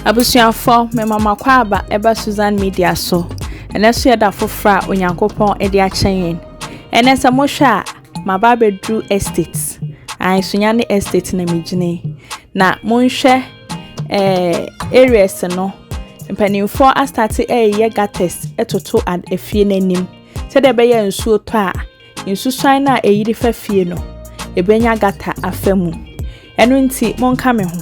Abusuafo me mama kwaba eba Susan Media so. Eneso yeda fofra onyankopon ede achen. Enesa mohwa maba bedru estate. Ai sunyane estate na migine. Na monhwe areas no mpanimfo a start ye gates etoto ad efie nanim. Se de be ye nsuo to a nsusuan na eyiri fa fie no ebenya gata afamu. Eno nti monka me ho.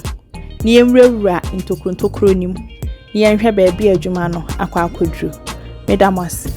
Ni emwura ntokrontokro nim. Ni enhwe ba bia adwuma no akwa akodru. Medamos.